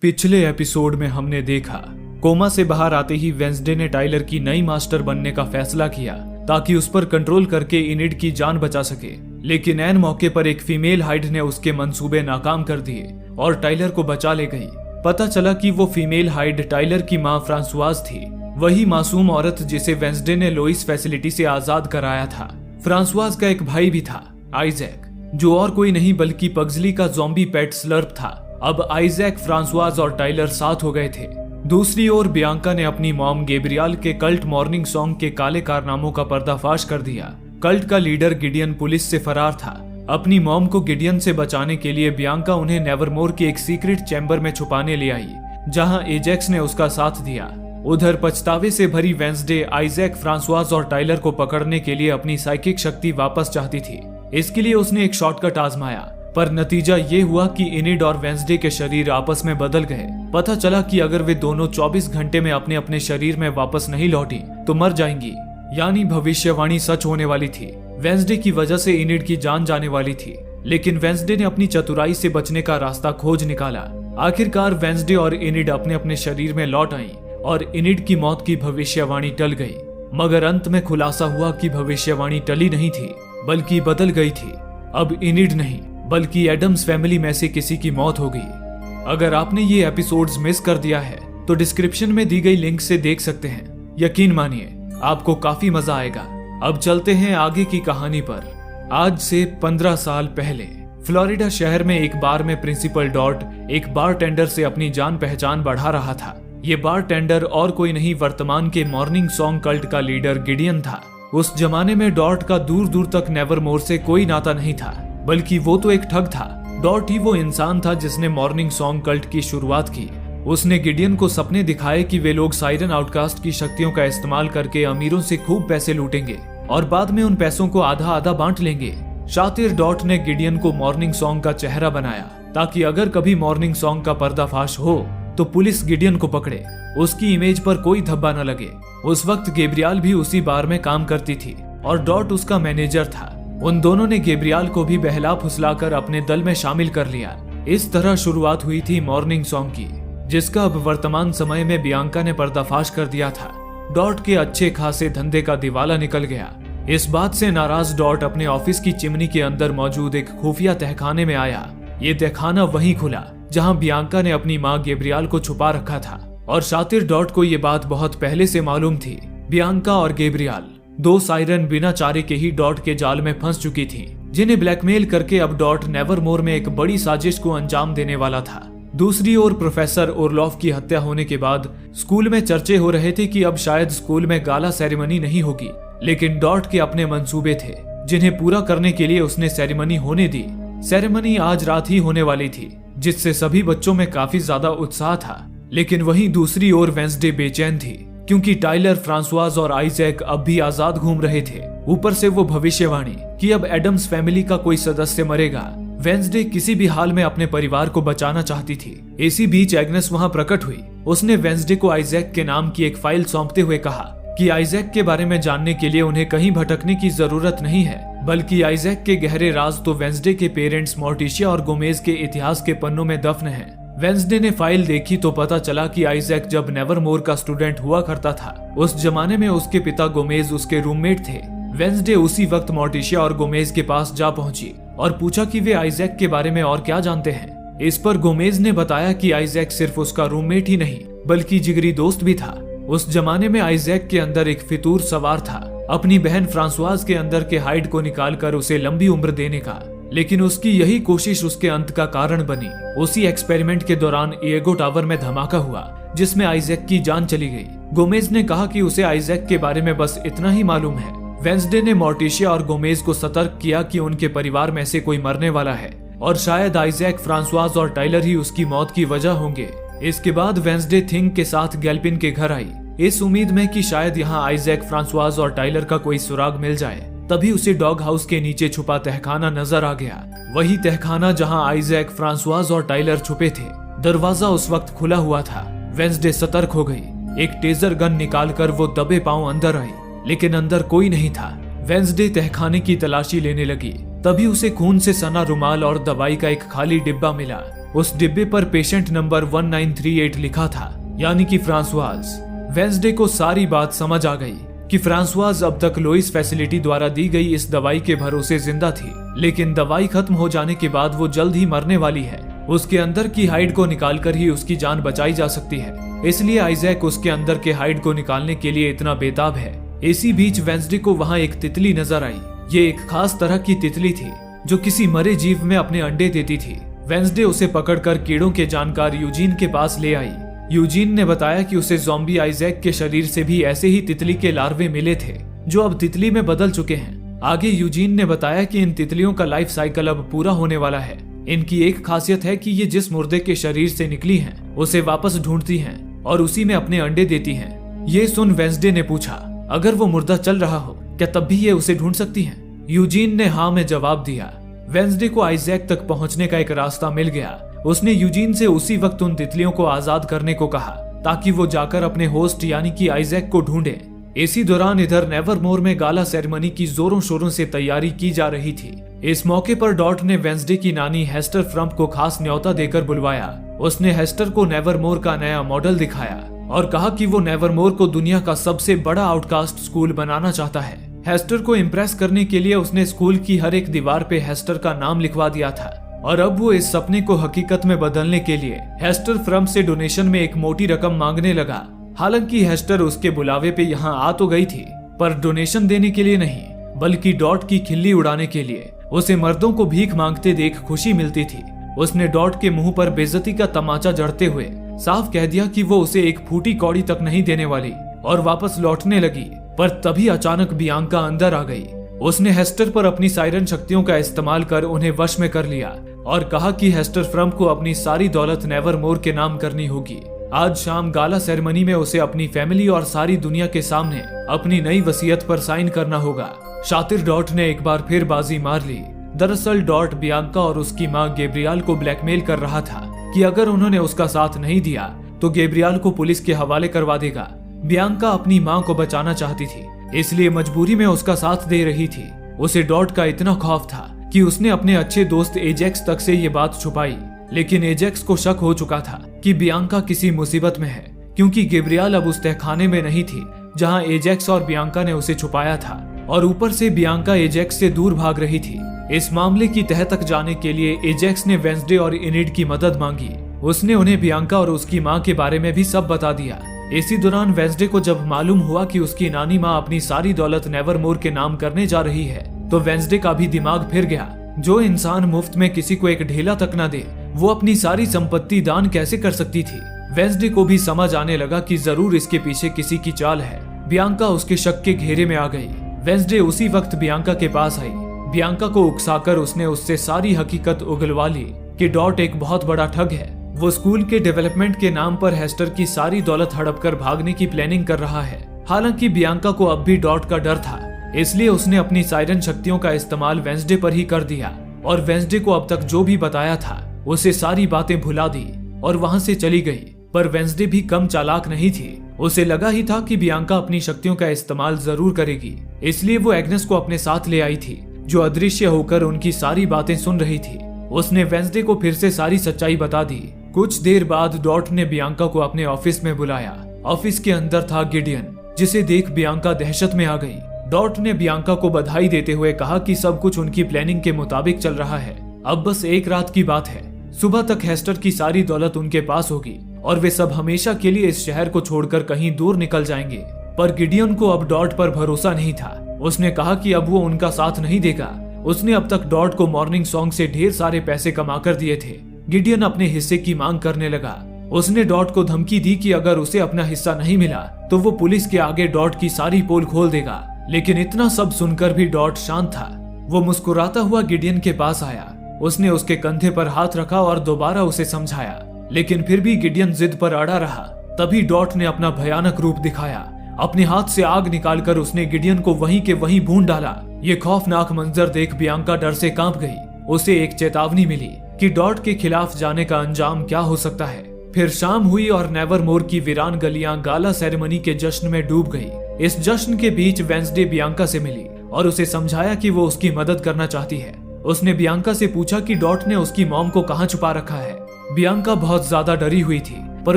पिछले एपिसोड में हमने देखा कोमा से बाहर आते ही वेंसडे ने टाइलर की नई मास्टर बनने का फैसला किया ताकि उस पर कंट्रोल करके इनिड की जान बचा सके। लेकिन ऐन मौके पर एक फीमेल हाइड ने उसके मंसूबे नाकाम कर दिए और टाइलर को बचा ले गई। पता चला कि वो फीमेल हाइड टाइलर की मां फ्रांसवाज थी, वही मासूम औरत जिसे वेंसडे ने लोइस फैसिलिटी से आजाद कराया था। फ्रांसवाज का एक भाई भी था, आइजैक, जो और कोई नहीं बल्कि पग्जली का ज़ॉम्बी पेट स्लर्प था। अब आइजैक, फ्रांसवाज और टाइलर साथ हो गए थे। दूसरी ओर बियांका ने अपनी मॉम गैब्रियल के कल्ट मॉर्निंग सॉन्ग के काले कारनामों का पर्दाफाश कर दिया। कल्ट का लीडर गिडियन पुलिस से फरार था। अपनी मॉम को गिडियन से बचाने के लिए बियांका उन्हें नेवरमोर के एक सीक्रेट चैम्बर में छुपाने ले आई, जहां एजेक्स ने उसका साथ दिया। उधर पछतावे से भरी वेंसडे आइजैक, फ्रांसवाज और टाइलर को पकड़ने के लिए अपनी साइकिक शक्ति वापस चाहती थी। इसके लिए उसने एक शॉर्टकट आजमाया, पर नतीजा ये हुआ कि इनिड और वेंसडे के शरीर आपस में बदल गए। पता चला कि अगर वे दोनों 24 घंटे में अपने अपने शरीर में वापस नहीं लौटी तो मर जाएंगी, यानी भविष्यवाणी सच होने वाली थी। वेंसडे की वजह से इनिड की जान जाने वाली थी, लेकिन वेंसडे ने अपनी चतुराई से बचने का रास्ता खोज निकाला। आखिरकार वेंसडे और इनिड अपने अपने शरीर में लौट आई और इनिड की मौत की भविष्यवाणी टल गई। मगर अंत में खुलासा हुआ कि भविष्यवाणी टली नहीं थी बल्कि बदल गई थी। अब इनिड नहीं बल्कि एडम्स फैमिली में से किसी की मौत हो गई। अगर आपने ये एपिसोड्स मिस कर दिया है तो डिस्क्रिप्शन में दी गई लिंक से देख सकते हैं। यकीन मानिए आपको काफी मजा आएगा। अब चलते हैं आगे की कहानी पर। आज से 15 साल पहले फ्लोरिडा शहर में एक बार में प्रिंसिपल डॉट एक बारटेंडर से अपनी जान पहचान बढ़ा रहा था। ये बारटेंडर और कोई नहीं, वर्तमान के मॉर्निंग सॉन्ग कल्ट का लीडर गिडियन था। उस जमाने में डॉट का दूर दूर तक नेवरमोर से कोई नाता नहीं था, बल्कि वो तो एक ठग था। डॉट ही वो इंसान था जिसने मॉर्निंग सॉन्ग कल्ट की शुरुआत की। उसने गिडियन को सपने दिखाए कि वे लोग साइरन आउटकास्ट की शक्तियों का इस्तेमाल करके अमीरों से खूब पैसे लूटेंगे और बाद में उन पैसों को आधा आधा बांट लेंगे। शातिर डॉट ने गिडियन को मॉर्निंग सॉन्ग का चेहरा बनाया ताकि अगर कभी मॉर्निंग सॉन्ग का पर्दाफाश हो तो पुलिस गिडियन को पकड़े, उसकी इमेज पर कोई धब्बा न लगे। उस वक्त गैब्रियल भी उसी बार में काम करती थी और डॉट उसका मैनेजर था। उन दोनों ने गैब्रियल को भी बहला फुसलाकर अपने दल में शामिल कर लिया। इस तरह शुरुआत हुई थी मॉर्निंग सॉन्ग की, जिसका अब वर्तमान समय में बियांका ने पर्दाफाश कर दिया था। डॉट के अच्छे खासे धंधे का दिवाला निकल गया। इस बात से नाराज डॉट अपने ऑफिस की चिमनी के अंदर मौजूद एक खुफिया तहखाने में आया। ये तहखाना वहीं खुला जहां बियांका ने अपनी मां गैब्रियल को छुपा रखा था, और शातिर डॉट को ये बात बहुत पहले से मालूम थी। बियांका और गैब्रियल, दो साइरन बिना चारे के ही डॉट के जाल में फंस चुकी थी, जिन्हें ब्लैकमेल करके अब डॉट नेवरमोर में एक बड़ी साजिश को अंजाम देने वाला था। दूसरी ओर प्रोफेसर ओरलॉफ की हत्या होने के बाद स्कूल में चर्चे हो रहे थे कि अब शायद स्कूल में गाला सेरेमनी नहीं होगी, लेकिन डॉट के अपने मंसूबे थे जिन्हें पूरा करने के लिए उसने सेरेमनी होने दी। सेरेमनी आज रात ही होने वाली थी, जिससे सभी बच्चों में काफी ज्यादा उत्साह था। लेकिन वहीं दूसरी ओर वेंसडे बेचैन थी, क्योंकि टाइलर, फ्रांसवाज और आइजैक अब भी आजाद घूम रहे थे। ऊपर से वो भविष्यवाणी कि अब एडम्स फैमिली का कोई सदस्य मरेगा। वेंसडे किसी भी हाल में अपने परिवार को बचाना चाहती थी। इसी बीच एग्नेस वहां प्रकट हुई। उसने वेंसडे को आइजैक के नाम की एक फाइल सौंपते हुए कहा कि आइजैक के बारे में जानने के लिए उन्हें कहीं भटकने की जरूरत नहीं है, बल्कि आइजैक के गहरे राज तो वेंसडे के पेरेंट्स मोर्टिशिया और गोमेज के इतिहास के पन्नों में दफन हैं। वेंसडे ने फाइल देखी तो पता चला कि आइजैक जब नेवरमोर का स्टूडेंट हुआ करता था, उस जमाने में उसके पिता गोमेज उसके रूममेट थे। वेंसडे उसी वक्त मोर्टिशिया और गोमेज के पास जा पहुंची और पूछा कि वे आइजैक के बारे में और क्या जानते हैं। इस पर गोमेज ने बताया कि आइजैक सिर्फ उसका रूममेट ही नहीं बल्कि जिगरी दोस्त भी था। उस जमाने में आइजैक के अंदर एक फितूर सवार था, अपनी बहन फ्रांसवाज के अंदर के हाइड को निकालकर उसे लंबी उम्र देने का, लेकिन उसकी यही कोशिश उसके अंत का कारण बनी। उसी एक्सपेरिमेंट के दौरान ईगो टावर में धमाका हुआ जिसमें आइजैक की जान चली गई। गोमेज ने कहा कि उसे आइजैक के बारे में बस इतना ही मालूम है। वेंसडे ने मोर्टिशिया और गोमेज को सतर्क किया कि उनके परिवार में से कोई मरने वाला है और शायद आइजैक, फ्रांसवाज और टाइलर ही उसकी मौत की वजह होंगे। इसके बाद वेंसडे थिंग के साथ गैल्पिन के घर आई, इस उम्मीद में कि शायद यहाँ आइजैक, फ्रांसवाज और टाइलर का कोई सुराग मिल जाए। तभी उसे डॉग हाउस के नीचे छुपा तहखाना नजर आ गया, वही तहखाना जहां आइजैक, फ्रांसवाज और टाइलर छुपे थे। दरवाजा उस वक्त खुला हुआ था। वेंसडे सतर्क हो गई। एक टेजर गन निकालकर वो दबे पांव अंदर आई, लेकिन अंदर कोई नहीं था। वेंसडे तहखाने की तलाशी लेने लगी, तभी उसे खून से सना रुमाल और दवाई का एक खाली डिब्बा मिला। उस डिब्बे पर पेशेंट नंबर 1938 लिखा था, यानी कि फ्रांसवाज। वेंसडे को सारी बात समझ आ गई कि फ्रांसवाज अब तक लोइस फैसिलिटी द्वारा दी गई इस दवाई के भरोसे जिंदा थी, लेकिन दवाई खत्म हो जाने के बाद वो जल्द ही मरने वाली है। उसके अंदर की हाइड को निकालकर ही उसकी जान बचाई जा सकती है, इसलिए आइजैक उसके अंदर के हाइड को निकालने के लिए इतना बेताब है। इसी बीच वेंसडे को वहाँ एक तितली नजर आई। ये एक खास तरह की तितली थी जो किसी मरे जीव में अपने अंडे देती थी। वेंसडे उसे पकड़कर कीड़ों के जानकार यूजीन के पास ले आई। यूजीन ने बताया कि उसे ज़ॉम्बी आइजैक के शरीर से भी ऐसे ही तितली के लार्वे मिले थे जो अब तितली में बदल चुके हैं। आगे यूजीन ने बताया कि इन तितलियों का लाइफ साइकिल अब पूरा होने वाला है। इनकी एक खासियत है कि ये जिस मुर्दे के शरीर से निकली हैं, उसे वापस ढूंढती हैं और उसी में अपने अंडे देती हैं। ये सुन वेंसडे ने पूछा, अगर वो मुर्दा चल रहा हो क्या तब भी ये उसे ढूंढ सकती हैं? यूजीन ने हाँ में जवाब दिया। वेंसडे को आइजैक तक पहुंचने का एक रास्ता मिल गया। उसने यूजीन से उसी वक्त उन तितलियों को आजाद करने को कहा ताकि वो जाकर अपने होस्ट यानी कि आइजैक को ढूंढे। इसी दौरान इधर नेवरमोर में गाला सेरेमनी की जोरों शोरों से तैयारी की जा रही थी। इस मौके पर डॉट ने वेंसडे की नानी हेस्टर फ्रम्प को खास न्योता देकर बुलवाया। उसने हेस्टर को नेवरमोर का नया मॉडल दिखाया और कहा कि वो नेवरमोर को दुनिया का सबसे बड़ा आउटकास्ट स्कूल बनाना चाहता है। हेस्टर को इम्प्रेस करने के लिए उसने स्कूल की हर एक दीवार पे हेस्टर का नाम लिखवा दिया था और अब वो इस सपने को हकीकत में बदलने के लिए हेस्टर फ्रम्प से डोनेशन में एक मोटी रकम मांगने लगा। हालांकि हेस्टर उसके बुलावे पे यहाँ आ तो गई थी, पर डोनेशन देने के लिए नहीं, बल्कि डॉट की खिल्ली उड़ाने के लिए। उसे मर्दों को भीख मांगते देख खुशी मिलती थी। उसने डॉट के मुंह पर बेइज्जती का तमाचा जड़ते हुए साफ कह दिया कि वो उसे एक फूटी कौड़ी तक नहीं देने वाली और वापस लौटने लगी। पर तभी अचानक बियांका अंदर आ गई। उसने हेस्टर पर अपनी सायरन शक्तियों का इस्तेमाल कर उन्हें वश में कर लिया और कहा कि हेस्टर फ्रम्प को अपनी सारी दौलत नेवरमोर के नाम करनी होगी। आज शाम गाला सेरेमनी में उसे अपनी फैमिली और सारी दुनिया के सामने अपनी नई वसीयत पर साइन करना होगा। शातिर डॉट ने एक बार फिर बाजी मार ली। दरअसल डॉट बियांका और उसकी माँ गैब्रियल को ब्लैकमेल कर रहा था कि अगर उन्होंने उसका साथ नहीं दिया तो गैब्रियल को पुलिस के हवाले करवा देगा। बियांका अपनी माँ को बचाना चाहती थी, इसलिए मजबूरी में उसका साथ दे रही थी। उसे डॉट का इतना खौफ था कि उसने अपने अच्छे दोस्त एजेक्स तक से ये बात छुपाई, लेकिन एजेक्स को शक हो चुका था कि बियांका किसी मुसीबत में है, क्योंकि गैब्रियल अब उस तहखाने में नहीं थी जहां एजेक्स और बियांका ने उसे छुपाया था, और ऊपर से बियांका एजेक्स से दूर भाग रही थी। इस मामले की तह तक जाने के लिए एजेक्स ने वेंसडे और इनिड की मदद मांगी। उसने उन्हें बियांका और उसकी माँ के बारे में भी सब बता दिया। इसी दौरान वेंसडे को जब मालूम हुआ कि उसकी नानी माँ अपनी सारी दौलत नेवरमोर के नाम करने जा रही है, तो वेंसडे का भी दिमाग फिर गया। जो इंसान मुफ्त में किसी को एक ढेला तक न दे, वो अपनी सारी संपत्ति दान कैसे कर सकती थी। वेंसडे को भी समझ आने लगा कि जरूर इसके पीछे किसी की चाल है। बियांका उसके शक के घेरे में आ गई। वेंसडे उसी वक्त बियांका के पास आई। बियांका को उकसाकर उसने उससे सारी हकीकत उगलवा ली कि डॉट एक बहुत बड़ा ठग है। वो स्कूल के डेवलपमेंट के नाम पर हेस्टर की सारी दौलत हड़प कर भागने की प्लानिंग कर रहा है। हालांकि बियांका को अब भी डॉट का डर था, इसलिए उसने अपनी सायरन शक्तियों का इस्तेमाल वेंसडे पर ही कर दिया और वेंसडे को अब तक जो भी बताया था उसे सारी बातें भुला दी और वहां से चली गई। पर वेंसडे भी कम चालाक नहीं थी। उसे लगा ही था कि बियांका अपनी शक्तियों का इस्तेमाल जरूर करेगी, इसलिए वो एग्नेस को अपने साथ ले आई थी, जो अदृश्य होकर उनकी सारी बातें सुन रही थी। उसने वेंसडे को फिर से सारी सच्चाई बता दी। कुछ देर बाद डॉट ने बियांका को अपने ऑफिस में बुलाया। ऑफिस के अंदर था गिडियन, जिसे देख बियांका दहशत में आ गई। डॉट ने बियांका को बधाई देते हुए कहा कि सब कुछ उनकी प्लानिंग के मुताबिक चल रहा है। अब बस एक रात की बात है, सुबह तक हेस्टर की सारी दौलत उनके पास होगी और वे सब हमेशा के लिए इस शहर को छोड़कर कहीं दूर निकल जाएंगे। पर गिडियन को अब डॉट पर भरोसा नहीं था। उसने कहा कि अब वो उनका साथ नहीं देगा। उसने अब तक डॉट को मॉर्निंग सॉन्ग से ढेर सारे पैसे कमा कर दिए थे। गिडियन अपने हिस्से की मांग करने लगा। उसने डॉट को धमकी दी कि अगर उसे अपना हिस्सा नहीं मिला तो वो पुलिस के आगे डॉट की सारी पोल खोल देगा। लेकिन इतना सब सुनकर भी डॉट शांत था। वो मुस्कुराता हुआ गिडियन के पास आया। उसने उसके कंधे पर हाथ रखा और दोबारा उसे समझाया, लेकिन फिर भी गिडियन जिद पर अड़ा रहा। तभी डॉट ने अपना भयानक रूप दिखाया। अपने हाथ से आग निकालकर उसने गिडियन को वहीं के वहीं भून डाला। ये खौफनाक मंजर देख बियांका डर से कांप गई। उसे एक चेतावनी मिली कि डॉट के खिलाफ जाने का अंजाम क्या हो सकता है। फिर शाम हुई और नेवरमोर की वीरान गलियां गाला सेरेमनी के जश्न में डूब गई। इस जश्न के बीच वेंसडे बियांका से मिली और उसे समझाया कि वो उसकी मदद करना चाहती है। उसने बियांका से पूछा कि डॉट ने उसकी मॉम को कहाँ छुपा रखा है। बियांका बहुत ज्यादा डरी हुई थी, पर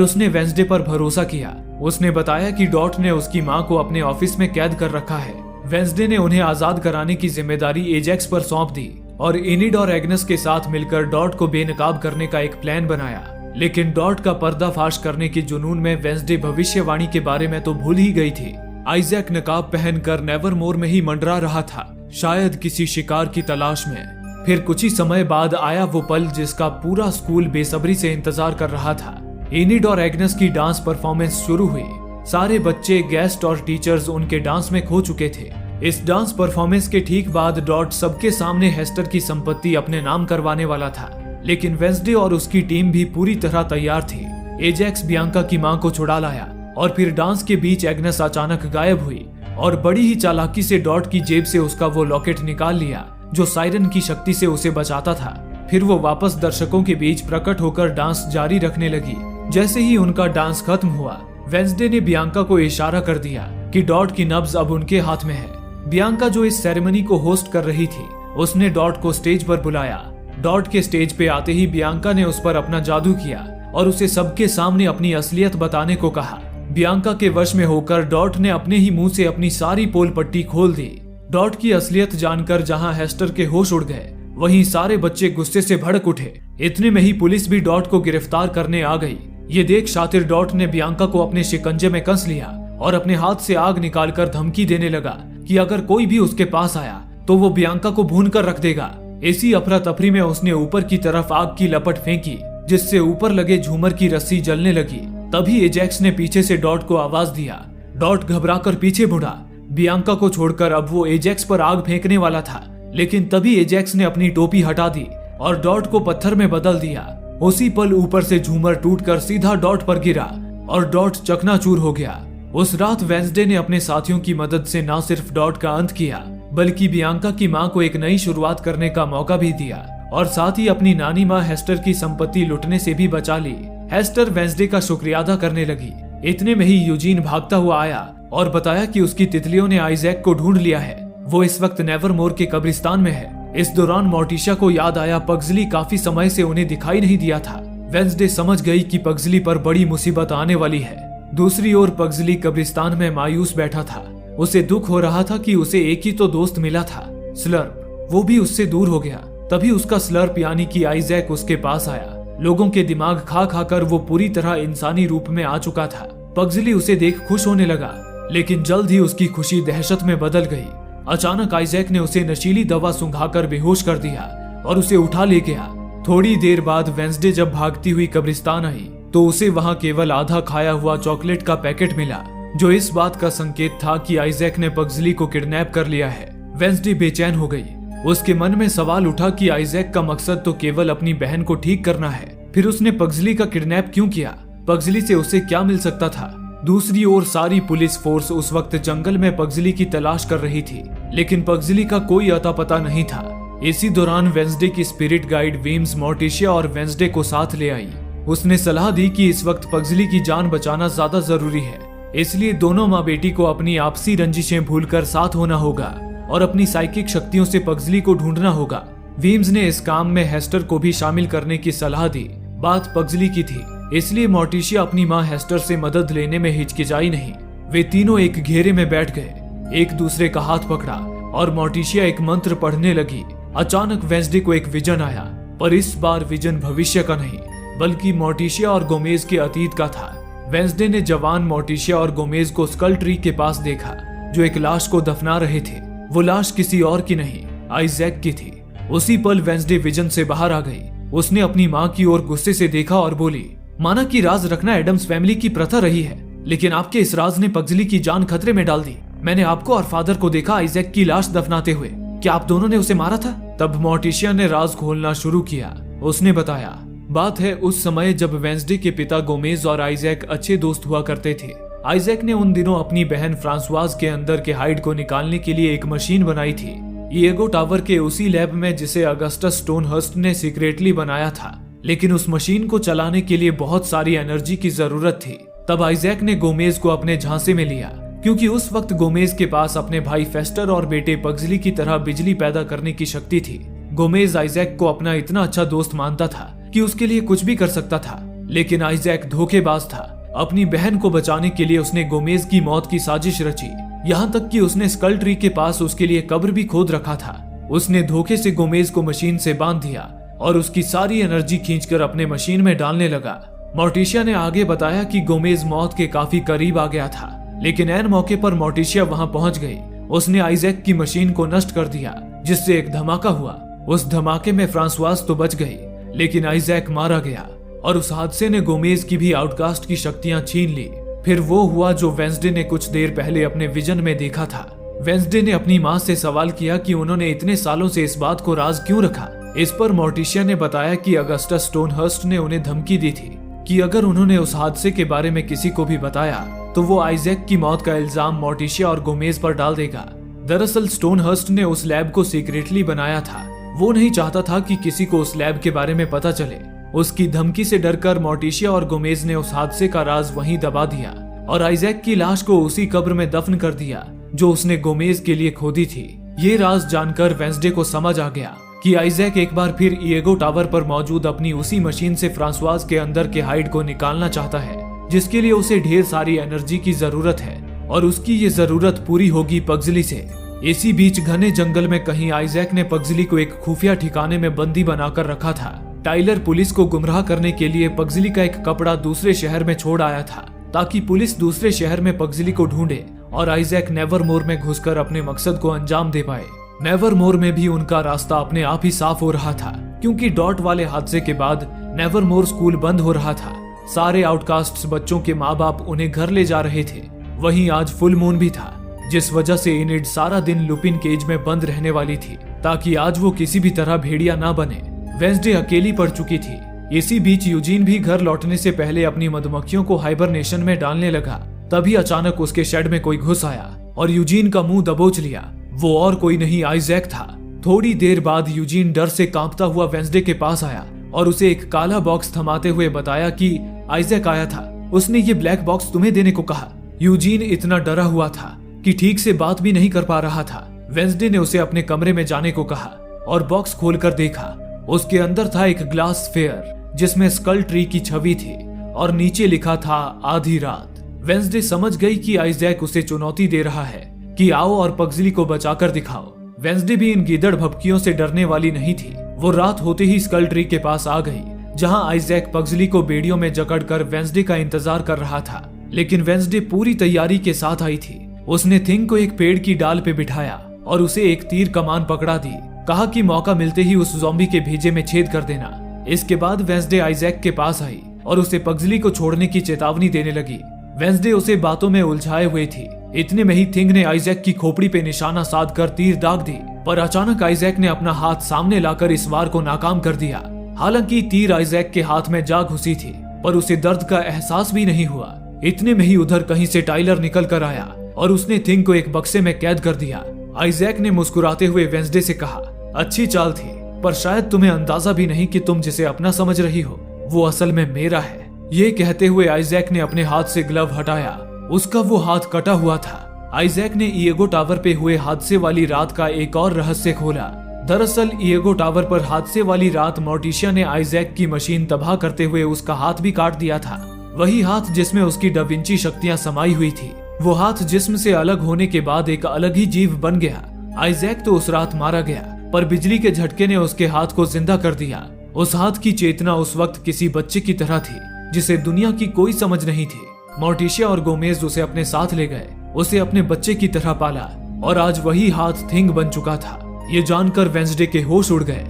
उसने वेंसडे पर भरोसा किया। उसने बताया कि डॉट ने उसकी मां को अपने ऑफिस में कैद कर रखा है। वेंसडे ने उन्हें आजाद कराने की जिम्मेदारी एजेक्स पर सौंप दी और इनिड और एग्नेस के साथ मिलकर डॉट को बेनकाब करने का एक प्लान बनाया। लेकिन डॉट का पर्दाफाश करने के जुनून में वेंसडे भविष्यवाणी के बारे में तो भूल ही गई थी। आइजैक नकाब पहनकर नेवरमोर में ही मंडरा रहा था, शायद किसी शिकार की तलाश में। फिर कुछ ही समय बाद आया वो पल जिसका पूरा स्कूल बेसब्री से इंतजार कर रहा था। इनिड और एग्नेस की डांस परफॉर्मेंस शुरू हुई। सारे बच्चे, गेस्ट और टीचर्स उनके डांस में खो चुके थे। इस डांस परफॉर्मेंस के ठीक बाद डॉट सबके सामने हेस्टर की संपत्ति अपने नाम करवाने वाला था। लेकिन वेंसडे और उसकी टीम भी पूरी तरह तैयार थी। एजेक्स बियांका की मां को छुड़ा लाया और फिर डांस के बीच एग्नेस अचानक गायब हुई और बड़ी ही चालाकी से डॉट की जेब से उसका वो लॉकेट निकाल लिया जो सायरन की शक्ति से उसे बचाता था। फिर वो वापस दर्शकों के बीच प्रकट होकर डांस जारी रखने लगी। जैसे ही उनका डांस खत्म हुआ, वेंसडे ने बियांका को इशारा कर दिया कि डॉट की नब्ज अब उनके हाथ में है। बियांका जो इस सेरेमनी को होस्ट कर रही थी, उसने डॉट को स्टेज पर बुलाया। डॉट के स्टेज पे आते ही बियांका ने उस पर अपना जादू किया और उसे सबके सामने अपनी असलियत बताने को कहा। बियांका के वश में होकर डॉट ने अपने ही मुंह से अपनी सारी पोल पट्टी खोल दी। डॉट की असलियत जानकर जहां हेस्टर के होश उड़ गए, वहीं सारे बच्चे गुस्से से भड़क उठे। इतने में ही पुलिस भी डॉट को गिरफ्तार करने आ गई। ये देख शातिर डॉट ने बियांका को अपने शिकंजे में कस लिया और अपने हाथ से आग निकालकर धमकी देने लगा कि अगर कोई भी उसके पास आया तो वो बियांका को भून कर रख देगा। इसी अफरा तफरी में उसने ऊपर की तरफ आग की लपट फेंकी, जिससे ऊपर लगे झूमर की रस्सी जलने लगी। तभी एजेक्स ने पीछे से डॉट को आवाज दिया। डॉट घबराकर पीछे मुड़ा। बियांका को छोड़कर अब वो एजेक्स पर आग फेंकने वाला था, लेकिन तभी एजेक्स ने अपनी टोपी हटा दी और डॉट को पत्थर में बदल दिया। उसी पल ऊपर से झूमर टूटकर सीधा डॉट पर गिरा और डॉट चकनाचूर हो गया। उस रात वेंसडे ने अपने साथियों की मदद से न सिर्फ डॉट का अंत किया, बल्कि बियांका की मां को एक नई शुरुआत करने का मौका भी दिया और साथ ही अपनी नानी मां हेस्टर की संपत्ति लुटने से भी बचा ली। हेस्टर वेंसडे का शुक्रिया अदा करने लगी। इतने में ही यूजीन भागता हुआ आया और बताया कि उसकी तितलियों ने आइजैक को ढूंढ लिया है। वो इस वक्त नेवरमोर के कब्रिस्तान में है। इस दौरान मोर्टिशिया को याद आया पग्जली काफी समय से उन्हें दिखाई नहीं दिया था। वेंसडे समझ गई कि पग्जली पर बड़ी मुसीबत आने वाली है। दूसरी ओर पग्जली कब्रिस्तान में मायूस बैठा था। उसे दुख हो रहा था कि उसे एक ही तो दोस्त मिला था, स्लर्प, वो भी उससे दूर हो गया। तभी उसका स्लर्प यानी कि आइजैक उसके पास आया। लोगों के दिमाग खा खाकर वो पूरी तरह इंसानी रूप में आ चुका था। पग्जली उसे देख खुश होने लगा, लेकिन जल्द ही उसकी खुशी दहशत में बदल गई। अचानक आइजैक ने उसे नशीली दवा सुंघाकर बेहोश कर दिया और उसे उठा ले गया। थोड़ी देर बाद वेंसडे जब भागती हुई कब्रिस्तान आई तो उसे वहां केवल आधा खाया हुआ चॉकलेट का पैकेट मिला, जो इस बात का संकेत था कि आइजैक ने पग्जली को किडनैप कर लिया है। वेंसडे बेचैन हो गई। उसके मन में सवाल उठा कि आइजैक का मकसद तो केवल अपनी बहन को ठीक करना है, फिर उसने पग्जली का किडनैप क्यों किया? पग्जली से उसे क्या मिल सकता था? दूसरी ओर सारी पुलिस फोर्स उस वक्त जंगल में पग्जली की तलाश कर रही थी, लेकिन पग्जली का कोई अता पता नहीं था। इसी दौरान वेंसडे की स्पिरिट गाइड वीम्स मोर्टिशिया और वेंसडे को साथ ले आई। उसने सलाह दी कि इस वक्त पग्जली की जान बचाना ज्यादा जरूरी है, इसलिए दोनों माँ बेटी को अपनी आपसी रंजिशें भूलकर साथ होना होगा और अपनी साइकिक शक्तियों से पग्जली को ढूंढना होगा। वीम्स ने इस काम में हेस्टर को भी शामिल करने की सलाह दी। बात पग्जली की थी, इसलिए मोर्टिशिया अपनी माँ हेस्टर से मदद लेने में हिचकिचाई नहीं। वे तीनों एक घेरे में बैठ गए, एक दूसरे का हाथ पकड़ा और मोर्टिशिया एक मंत्र पढ़ने लगी। अचानक वेंसडे को एक विजन आया, पर इस बार विजन भविष्य का नहीं, बल्कि मोर्टिशिया और गोमेज के अतीत का था। वेंसडे ने जवान मोर्टिशिया और गोमेज को स्कल ट्री के पास देखा, जो एक लाश को दफना रहे थे। वो लाश किसी और की नहीं, आइजैक की थी। उसी पल वेंसडे विजन से बाहर आ गई। उसने अपनी माँ की ओर गुस्से से देखा और बोली, माना कि राज रखना एडम्स फैमिली की प्रथा रही है, लेकिन आपके इस राज ने पग्जली की जान खतरे में डाल दी। मैंने आपको और फादर को देखा आइजैक की लाश दफनाते हुए। क्या आप दोनों ने उसे मारा था? तब मोर्टिशिया ने राज खोलना शुरू किया। उसने बताया, बात है उस समय जब वेंसडे के पिता गोमेज और आइजैक अच्छे दोस्त हुआ करते थे। आइजैक ने उन दिनों अपनी बहन फ्रांसवाज के अंदर के हाइड को निकालने के लिए एक मशीन बनाई थी, ईगो टावर के उसी लैब में जिसे अगस्टस स्टोनहर्स्ट ने सीक्रेटली बनाया था। लेकिन उस मशीन को चलाने के लिए बहुत सारी एनर्जी की जरूरत थी। तब आइजैक ने गोमेज को अपने झांसे में लिया, क्योंकि उस वक्त गोमेज के पास अपने भाई फेस्टर और बेटे पग्जली की तरह बिजली पैदा करने की शक्ति थी। गोमेज आइजैक को अपना इतना अच्छा दोस्त मानता था कि उसके लिए कुछ भी कर सकता था, लेकिन आइजैक धोखेबाज था। अपनी बहन को बचाने के लिए उसने गोमेज की मौत की साजिश रची, यहाँ तक कि उसने स्कल ट्री के पास उसके लिए कब्र भी खोद रखा था। उसने धोखे से गोमेज को मशीन से बांध दिया और उसकी सारी एनर्जी खींचकर अपने मशीन में डालने लगा। मोर्टिशिया ने आगे बताया कि गोमेज मौत के काफी करीब आ गया था, लेकिन ऐन मौके पर मोर्टिशिया वहां पहुंच गई। उसने आइजैक की मशीन को नष्ट कर दिया, जिससे एक धमाका हुआ। उस धमाके में फ्रांसवाज तो बच गई, लेकिन आइजैक मारा गया और उस हादसे ने गोमेज की भी आउटकास्ट की शक्तियां छीन ली। फिर वो हुआ जो वेंसडे ने कुछ देर पहले अपने विजन में देखा था। वेंसडे ने अपनी माँ से सवाल किया कि उन्होंने इतने सालों से इस बात को राज क्यों रखा। इस पर मोर्टिशिया ने बताया कि अगस्टा स्टोनहर्स्ट ने उन्हें धमकी दी थी कि अगर उन्होंने उस हादसे के बारे में किसी को भी बताया तो वो आइजैक की मौत का इल्जाम मोर्टिशिया और गोमेज पर डाल देगा। दरअसल स्टोनहर्स्ट ने उस लैब को सीक्रेटली बनाया था। वो नहीं चाहता था कि किसी को उस लैब के बारे में पता चले। उसकी धमकी से डरकर मोर्टिशिया और गोमेज ने उस हादसे का राज वहीं दबा दिया और आइजैक की लाश को उसी कब्र में दफन कर दिया जो उसने गोमेज के लिए खोदी थी। ये राज जानकर वेंसडे को समझ आ गया कि आइजैक एक बार फिर इएगो टावर पर मौजूद अपनी उसी मशीन से फ्रांसवाज के अंदर के हाइड को निकालना चाहता है, जिसके लिए उसे ढेर सारी एनर्जी की जरूरत है और उसकी ये जरूरत पूरी होगी पग्जली से। इसी बीच घने जंगल में कहीं आइजैक ने पग्जली को एक खुफिया ठिकाने में बंदी बनाकर रखा था। टाइलर पुलिस को गुमराह करने के लिए पग्जली का एक कपड़ा दूसरे शहर में छोड़ आया था, ताकि पुलिस दूसरे शहर में पग्जली को ढूंढे और आइजैक नेवरमोर में घुसकर अपने मकसद को अंजाम दे पाए। नेवरमोर में भी उनका रास्ता अपने आप ही साफ हो रहा था, क्योंकि डॉट वाले हादसे के बाद नेवरमोर स्कूल बंद हो रहा था। सारे आउटकास्ट बच्चों के माँ बाप उन्हें घर ले जा रहे थे। वहीं आज फुल मून भी था, जिस वजह से इनिड सारा दिन लुपिन केज में बंद रहने वाली थी, ताकि आज वो किसी भी तरह भेड़िया ना बने। वेंसडे अकेली पड़ चुकी थी। इसी बीच यूजीन भी घर लौटने से पहले अपनी मधुमक्खियों को हाइबरनेशन में डालने लगा। तभी अचानक उसके शेड में कोई घुस आया और यूजीन का मुंह दबोच लिया। वो और कोई नहीं आइजैक था। थोड़ी देर बाद यूजीन डर से कांपता हुआ वेंसडे के पास आया और उसे एक काला बॉक्स थमाते हुए बताया कि आइजैक आया था, उसने ये ब्लैक बॉक्स तुम्हें देने को कहा। यूजीन इतना डरा हुआ था कि ठीक से बात भी नहीं कर पा रहा था। वेंसडे ने उसे अपने कमरे में जाने को कहा और बॉक्स खोलकर देखा। उसके अंदर था एक ग्लास स्फीयर जिसमें स्कल ट्री की छवि थी और नीचे लिखा था आधी रात। वेंसडे समझ गई कि आइजैक उसे चुनौती दे रहा है कि आओ और पग्जली को बचाकर दिखाओ। वेंसडे भी इन गीदड़ भपकियों से डरने वाली नहीं थी। वो रात होते ही स्कल ट्री के पास आ गई, जहां आइजैक पग्जली को बेड़ियों में जकड़कर वेंसडे का इंतजार कर रहा था। लेकिन वेंसडे पूरी तैयारी के साथ आई थी। उसने थिंग को एक पेड़ की डाल पे बिठाया और उसे एक तीर कमान पकड़ा दी। कहा कि मौका मिलते ही उस ज़ॉम्बी के भेजे में छेद कर देना। इसके बाद वेंसडे आइजैक के पास आई और उसे पग्जली को छोड़ने की चेतावनी देने लगी। वेंसडे उसे बातों में उलझाए हुए थी। इतने में ही थिंग ने आइजैक की खोपड़ी पे निशाना साधकर तीर दाग दी, पर अचानक आइजैक ने अपना हाथ सामने लाकर इस वार को नाकाम कर दिया। हालांकि तीर आइजैक के हाथ में जा घुसी थी, पर उसे दर्द का एहसास भी नहीं हुआ। इतने में ही उधर कहीं से टाइलर निकल कर आया और उसने थिंग को एक बक्से में कैद कर दिया। आइजैक ने मुस्कुराते हुए वेंसडे से कहा, अच्छी चाल थी, पर शायद तुम्हें अंदाजा भी नहीं कि तुम जिसे अपना समझ रही हो वो असल में मेरा है। ये कहते हुए आइजैक ने अपने हाथ से ग्लव हटाया। उसका वो हाथ कटा हुआ था। आइजैक ने इएगो टावर पे हुए हादसे वाली रात का एक और रहस्य खोला। दरअसल इएगो टावर पर हादसे वाली रात मोर्टिशिया ने आइजैक की मशीन तबाह करते हुए उसका हाथ भी काट दिया था। वही हाथ जिसमें उसकी डाविंची शक्तियां समाई हुई थी। वो हाथ जिस्म से अलग होने के बाद एक अलग ही जीव बन गया। आइजैक तो उस रात मारा गया, पर बिजली के झटके ने उसके हाथ को जिंदा कर दिया। उस हाथ की चेतना उस वक्त किसी बच्चे की तरह थी जिसे दुनिया की कोई समझ नहीं थी। मोर्टिशिया और गोमेज उसे अपने साथ ले गए, उसे अपने बच्चे की तरह पाला और आज वही हाथ थिंग बन चुका था। ये जानकर वेंसडे के होश उड़ गए।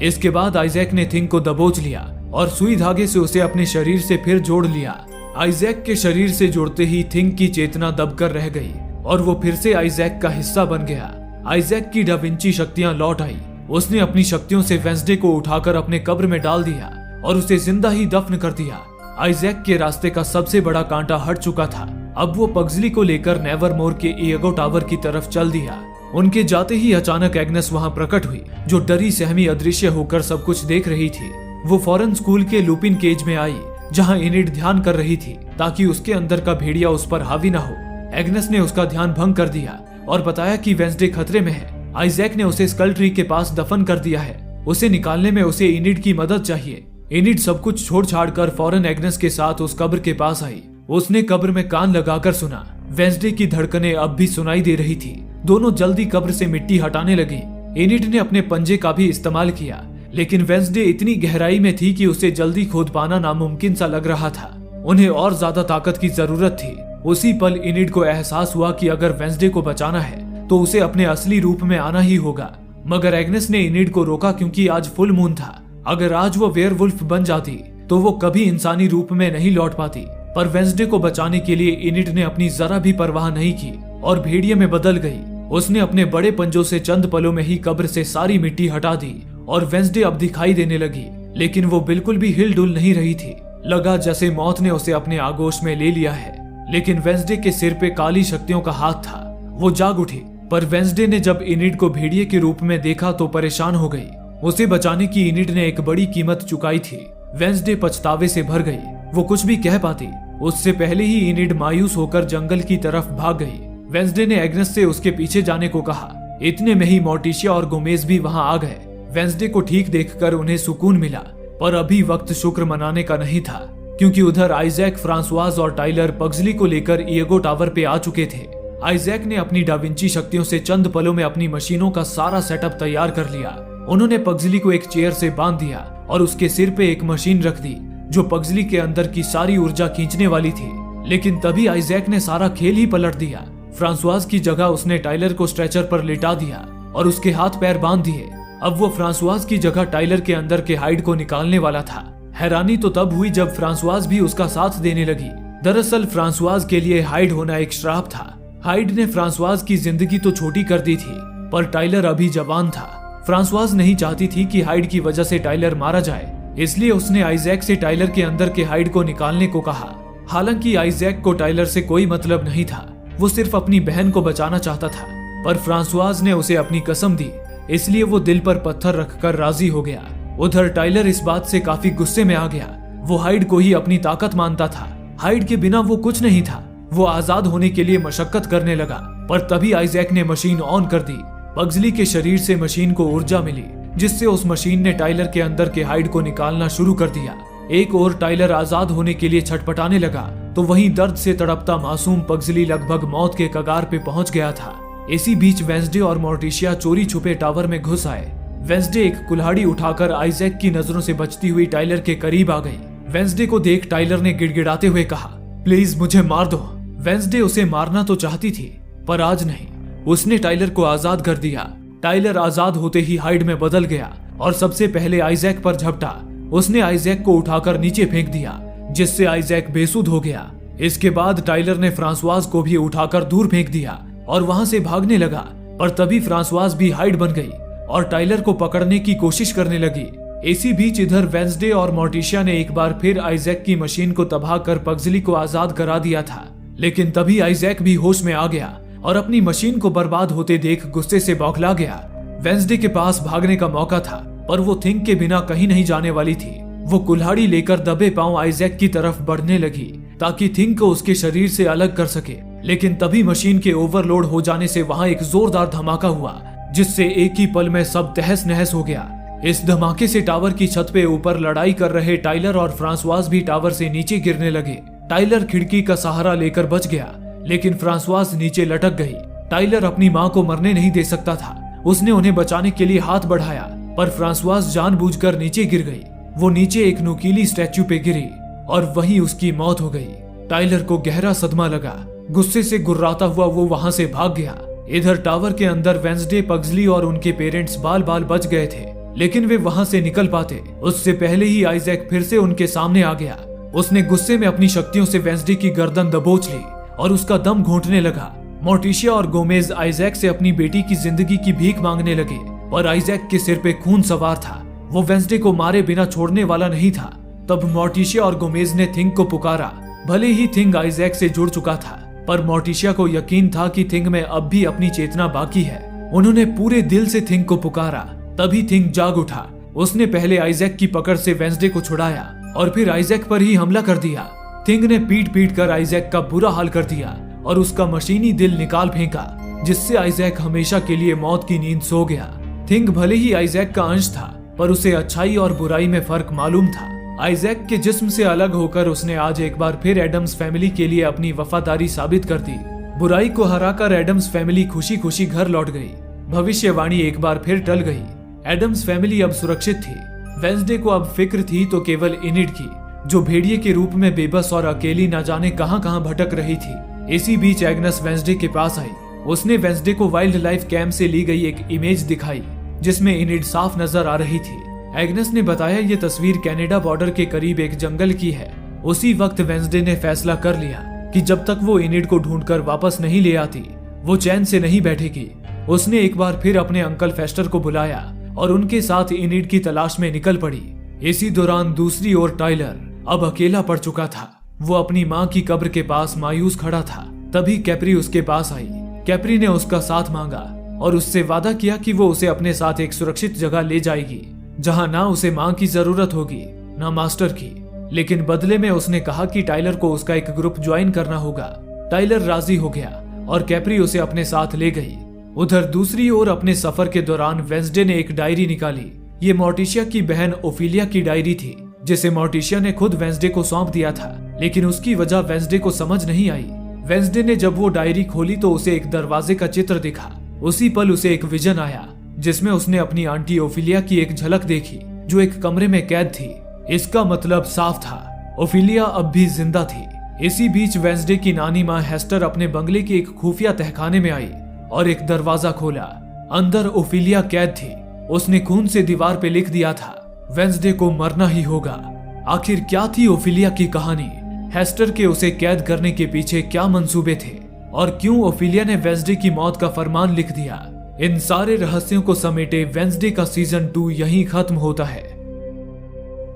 इसके बाद आइजैक ने थिंग को दबोच लिया और सुई धागे से उसे अपने शरीर से फिर जोड़ लिया। आइजैक के शरीर से जोड़ते ही थिंग की चेतना दबकर रह गई और वो फिर से आइजैक का हिस्सा बन गया। आइजैक की डाविंची शक्तियां लौट आई। उसने अपनी शक्तियों से वेंसडे को उठाकर अपने कब्र में डाल दिया और उसे जिंदा ही दफन कर दिया। आइजैक के रास्ते का सबसे बड़ा कांटा हट चुका था। अब वो पग्जली को लेकर नेवरमोर के इएगो टावर की तरफ चल दिया। उनके जाते ही अचानक एग्नेस वहां प्रकट हुई, जो डरी सहमी अदृश्य होकर सब कुछ देख रही थी। वो फौरन स्कूल के लुपिन केज में आई, जहां इनिड ध्यान कर रही थी ताकि उसके अंदर का भेड़िया उस पर हावी ना हो। एग्नेस ने उसका ध्यान भंग कर दिया और बताया कि वेंसडे खतरे में है। आइजैक ने उसे स्कल ट्री के पास दफन कर दिया है। उसे निकालने में उसे इनिड की मदद चाहिए। इनिड सब कुछ छोड़ छाड़ कर फौरन एग्नेस के साथ उस कब्र के पास आई। उसने कब्र में कान लगाकर सुना। वेंसडे की धड़कनें अब भी सुनाई दे रही थी। दोनों जल्दी कब्र से मिट्टी हटाने लगे। इनिड ने अपने पंजे का भी इस्तेमाल किया, लेकिन वेंसडे इतनी गहराई में थी कि उसे जल्दी खोद पाना नामुमकिन सा लग रहा था। उन्हें और ज्यादा ताकत की जरूरत थी। उसी पल इनिड को एहसास हुआ कि अगर वेंसडे को बचाना है तो उसे अपने असली रूप में आना ही होगा। मगर एग्नेस ने इनिड को रोका क्योंकि आज फुल मून था। अगर आज वो वेयरवुल्फ बन जाती तो वो कभी इंसानी रूप में नहीं लौट पाती। पर वेंसडे को बचाने के लिए इनिड ने अपनी जरा भी परवाह नहीं की और भेड़िए में बदल गई। उसने अपने बड़े पंजों से चंद पलों में ही कब्र से सारी मिट्टी हटा दी और वेंसडे अब दिखाई देने लगी, लेकिन वो बिल्कुल भी हिल डुल नहीं रही थी। लगा जैसे मौत ने उसे अपने आगोश में ले लिया है। लेकिन वेंसडे के सिर पे काली शक्तियों का हाथ था। वो जाग उठी, पर वेंसडे ने जब इनिड को भेड़िए के रूप में देखा तो परेशान हो गई। उसे बचाने की इनिड ने एक बड़ी कीमत चुकाई थी। वेंसडे पछतावे से भर गई। वो कुछ भी कह पाती उससे पहले ही इनिड मायूस होकर जंगल की तरफ भाग गई। वेंसडे ने एग्नेस से उसके पीछे जाने को कहा। इतने में ही मोर्टिशिया और गोमेज भी वहां आ गए। वेंसडे को ठीक देखकर उन्हें सुकून मिला, पर अभी वक्त शुक्र मनाने का नहीं था, क्योंकि उधर आइजैक, फ्रांसवाज और टाइलर पग्जली को लेकर ईगो टावर पे आ चुके थे। आइजैक ने अपनी डाविंची शक्तियों से चंद पलों में अपनी मशीनों का सारा सेटअप तैयार कर लिया। उन्होंने पग्जली को एक चेयर से बांध दिया और उसके सिर पे एक मशीन रख दी जो पग्जली के अंदर की सारी ऊर्जा खींचने वाली थी। लेकिन तभी आइजैक ने सारा खेल ही पलट दिया। फ्रांसवाज की जगह उसने टाइलर को स्ट्रेचर पर लिटा दिया और उसके हाथ पैर बांध दिए। अब वो फ्रांसवाज की जगह टाइलर के अंदर के हाइड को निकालने वाला था। हैरानी तो तब हुई जब फ्रांसवाज भी उसका साथ देने लगी। दरअसल फ्रांसवाज के लिए हाइड होना एक श्राप था। हाइड ने फ्रांसवाज की जिंदगी तो छोटी कर दी थी, पर टाइलर अभी जवान था। फ्रांसवाज नहीं चाहती थी कि हाइड की वजह से टाइलर मारा जाए, इसलिए उसने आइजैक से टाइलर के अंदर के हाइड को निकालने को कहा। हालांकि आइजैक को टाइलर से कोई मतलब नहीं था, वो सिर्फ अपनी बहन को बचाना चाहता था। पर फ्रांसवाज ने उसे अपनी कसम दी, इसलिए वो दिल पर पत्थर रखकर राजी हो गया। उधर टाइलर इस बात से काफी गुस्से में आ गया। वो हाइड को ही अपनी ताकत मानता था। हाइड के बिना वो कुछ नहीं था। वो आजाद होने के लिए मशक्कत करने लगा, पर तभी आइजैक ने मशीन ऑन कर दी। पग्जली के शरीर से मशीन को ऊर्जा मिली, जिससे उस मशीन ने टाइलर के अंदर के हाइड को निकालना शुरू कर दिया। एक और टाइलर आजाद होने के लिए छटपटाने लगा, तो वहीं दर्द से तड़पता मासूम पग्जली लगभग मौत के कगार पे पहुंच गया था। इसी बीच वेंसडे और मोर्टिशिया चोरी छुपे टावर में घुस आए। वेंसडे एक कुल्हाड़ी उठाकर आइजैक की नजरों से बचती हुई टाइलर के करीब आ गई। वेंसडे को देख टाइलर ने गिड़गिड़ाते हुए कहा, प्लीज मुझे मार दो। वेंसडे उसे मारना तो चाहती थी, पर आज नहीं। उसने टाइलर को आजाद कर दिया। टाइलर आजाद होते ही हाइड में बदल गया और सबसे पहले आइजैक पर झपटा। उसने आइजैक को उठाकर नीचे फेंक दिया, जिससे आइजैक बेसुध हो गया। इसके बाद टाइलर ने फ्रांसवाज को भी उठाकर दूर फेंक दिया और वहां से भागने लगा। पर तभी फ्रांसवाज भी हाइड बन गई और टाइलर को पकड़ने की कोशिश करने लगी। इसी बीच इधर वेंसडे और मोर्टिशिया ने एक बार फिर आइजैक की मशीन को तबाह कर पग्जली को आजाद करा दिया था। लेकिन तभी आइजैक भी होश में आ गया और अपनी मशीन को बर्बाद होते देख गुस्से से बौखला गया। वेंसडे के पास भागने का मौका था, पर वो थिंक के बिना कहीं नहीं जाने वाली थी। वो कुल्हाड़ी लेकर दबे पांव आइजैक की तरफ बढ़ने लगी ताकि थिंक को उसके शरीर से अलग कर सके। लेकिन तभी मशीन के ओवरलोड हो जाने से वहां एक जोरदार धमाका हुआ, जिससे एक ही पल में सब तहस नहस हो गया। इस धमाके से टावर की छत पे ऊपर लड़ाई कर रहे टाइलर और फ्रांसवाज भी टावर से नीचे गिरने लगे। टाइलर खिड़की का सहारा लेकर बच गया, लेकिन फ्रांसवाज नीचे लटक गई। टाइलर अपनी मां को मरने नहीं दे सकता था। उसने उन्हें बचाने के लिए हाथ बढ़ाया, पर फ्रांसवाज जानबूझकर नीचे गिर गई। वो नीचे एक नुकीली स्टैच्यू पे गिरी और वहीं उसकी मौत हो गई। टाइलर को गहरा सदमा लगा। गुस्से से गुर्राता हुआ वो वहां से भाग गया। इधर टावर के अंदर वेंसडे, पग्जली और उनके पेरेंट्स बाल बाल बच गए थे, लेकिन वे वहां से निकल पाते उससे पहले ही आइजैक फिर से उनके सामने आ गया। उसने गुस्से में अपनी शक्तियों से वेंसडे की गर्दन दबोच ली और उसका दम घोंटने लगा। मोर्टिशिया और गोमेज आइजैक से अपनी बेटी की जिंदगी की भीख मांगने लगे, पर आइजैक के सिर पे खून सवार था। वो वेंसडे को मारे बिना छोड़ने वाला नहीं था। तब मोर्टिशिया और गोमेज ने थिंग को पुकारा। भले ही थिंग आइजैक से जुड़ चुका था, पर मोर्टिशिया को यकीन था कि थिंग में अब भी अपनी चेतना बाकी है। उन्होंने पूरे दिल से थिंग को पुकारा। तभी थिंग जाग उठा। उसने पहले आइजैक की पकड़ से वेंसडे को छुड़ाया और फिर आइजैक पर ही हमला कर दिया। थिंग ने पीट पीट कर आइजैक का बुरा हाल कर दिया और उसका मशीनी दिल निकाल फेंका, जिससे आइजैक हमेशा के लिए मौत की नींद सो गया। थिंग भले ही आइजैक का अंश था, पर उसे अच्छाई और बुराई में फर्क मालूम था। आइजैक के जिस्म से अलग होकर उसने आज एक बार फिर एडम्स फैमिली के लिए अपनी वफादारी साबित कर दी। बुराई को हराकर एडम्स फैमिली खुशी खुशी घर लौट गई। भविष्यवाणी एक बार फिर टल गई। एडम्स फैमिली अब सुरक्षित थी। वेंसडे को अब फिक्र थी तो केवल इनिड की, जो भेड़िए के रूप में बेबस और अकेली न जाने कहां भटक रही थी। इसी बीच एग्नेस वेंसडे के पास आई। उसने वेंसडे को वाइल्ड लाइफ कैंप से ली गई एक इमेज दिखाई जिसमें इनिड साफ नजर आ रही थी। एग्नेस ने बताया ये तस्वीर कनाडा बॉर्डर के करीब एक जंगल की है। उसी वक्त वेंसडे ने फैसला कर लिया कि जब तक वो इनिड को ढूंढकर वापस नहीं ले आती वो चैन से नहीं बैठेगी। उसने एक बार फिर अपने अंकल फेस्टर को बुलाया और उनके साथ इनिड की तलाश में निकल पड़ी। इसी दौरान दूसरी ओर टाइलर अब अकेला पड़ चुका था। वो अपनी माँ की कब्र के पास मायूस खड़ा था। तभी कैप्री उसके पास आई। कैप्री ने उसका साथ मांगा और उससे वादा किया कि वो उसे अपने साथ एक सुरक्षित जगह ले जाएगी जहां ना उसे माँ की जरूरत होगी ना मास्टर की। लेकिन बदले में उसने कहा कि टाइलर को उसका एक ग्रुप ज्वाइन करना होगा। टाइलर राजी हो गया और कैप्री उसे अपने साथ ले गई। उधर दूसरी ओर अपने सफर के दौरान वेंसडे ने एक डायरी निकाली। ये मोर्टिशिया की बहन ओफिलिया की डायरी थी जिसे मोर्टिशिया ने खुद वेंसडे को सौंप दिया था, लेकिन उसकी वजह वेंसडे को समझ नहीं आई। वेंसडे ने जब वो डायरी खोली तो उसे एक दरवाजे का चित्र दिखा। उसी पल उसे एक विजन आया जिसमें उसने अपनी आंटी ओफिलिया की एक झलक देखी जो एक कमरे में कैद थी। इसका मतलब साफ था, ओफिलिया अब भी जिंदा थी। इसी बीच वेंसडे की नानी माँ हेस्टर अपने बंगले के एक खुफिया तहखाने में आई और एक दरवाजा खोला। अंदर ओफिलिया कैद थी। उसने खून से दीवार पे लिख दिया था, वेंसडे को मरना ही होगा। आखिर क्या थी ओफिलिया की कहानी? हेस्टर के उसे कैद करने के पीछे क्या मंसूबे थे और क्यों ओफिलिया ने वेंसडे की मौत का फरमान लिख दिया? इन सारे रहस्यों को समेटे वेंसडे का सीजन 2 यहीं खत्म होता है।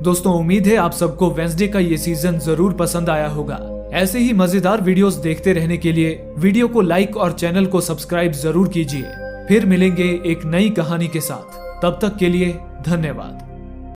दोस्तों, उम्मीद है आप सबको वेंसडे का ये सीजन जरूर पसंद आया होगा। ऐसे ही मजेदार वीडियोस देखते रहने के लिए वीडियो को लाइक और चैनल को सब्सक्राइब जरूर कीजिए। फिर मिलेंगे एक नई कहानी के साथ। तब तक के लिए धन्यवाद।